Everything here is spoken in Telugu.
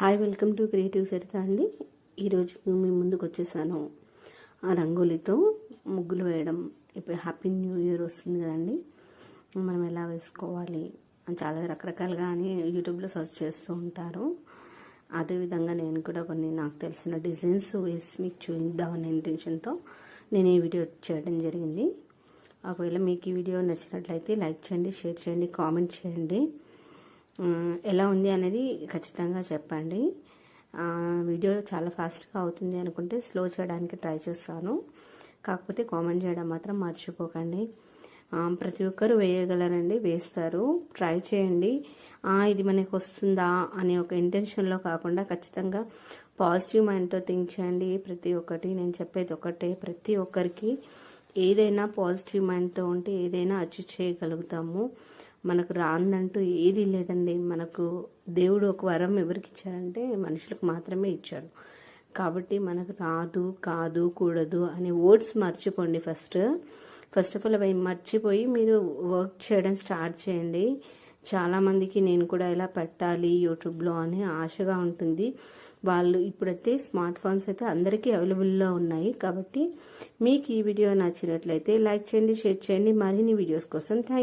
Hi, welcome to creative Saritha అండి. ఈరోజు మీ ముందుకు వచ్చేసాను ఆ రంగోలీతో ముగ్గులు వేయడం. ఇప్పుడు హ్యాపీ న్యూ ఇయర్ వస్తుంది కదండి, మనం ఎలా వేసుకోవాలి అని చాలా రకరకాలుగా అని యూట్యూబ్లో సర్చ్ చేస్తూ ఉంటారు. అదేవిధంగా నేను కూడా కొన్ని నాకు తెలిసిన డిజైన్స్ వేసి మీకు చూద్దామనే ఇంటెన్షన్తో నేను ఈ వీడియో చేయడం జరిగింది. ఒకవేళ మీకు ఈ వీడియో నచ్చినట్లయితే లైక్ చేయండి, షేర్ చేయండి, కామెంట్ చేయండి. ఎలా ఉంది అనేది ఖచ్చితంగా చెప్పండి. వీడియో చాలా ఫాస్ట్గా అవుతుంది అనుకుంటే స్లో చేయడానికి ట్రై చేస్తాను, కాకపోతే కామెంట్ చేయడం మాత్రం మర్చిపోకండి. ప్రతి ఒక్కరు వేయగలరండి, వేస్తారు, ట్రై చేయండి. ఇది మనకు వస్తుందా అనే ఒక ఇంటెన్షన్లో కాకుండా ఖచ్చితంగా పాజిటివ్ మైండ్తో థింక్ చేయండి. ప్రతి ఒక్కటి నేను చెప్పేది ఒకటే, ప్రతి ఒక్కరికి ఏదైనా పాజిటివ్ మైండ్తో ఉంటే ఏదైనా అచీవ్ చేయగలుగుతాము. మనకు రాందంటూ ఏది లేదండి. మనకు దేవుడు ఒక వరం ఎవరికి ఇచ్చారంటే మనుషులకు మాత్రమే ఇచ్చాడు. కాబట్టి మనకు రాదు, కాదు, కూడదు అనే వర్డ్స్ మర్చిపోండి. ఫస్ట్ ఆఫ్ ఆల్ అవి మర్చిపోయి మీరు వర్క్ చేయడం స్టార్ట్ చేయండి. చాలామందికి నేను కూడా ఇలా పెట్టాలి యూట్యూబ్లో అని ఆశగా ఉంటుంది. వాళ్ళు ఇప్పుడైతే స్మార్ట్ ఫోన్స్ అయితే అందరికీ అవైలబుల్లో ఉన్నాయి. కాబట్టి మీకు ఈ వీడియో నచ్చినట్లయితే లైక్ చేయండి, షేర్ చేయండి. మరిన్ని వీడియోస్ కోసం థ్యాంక్ యూ.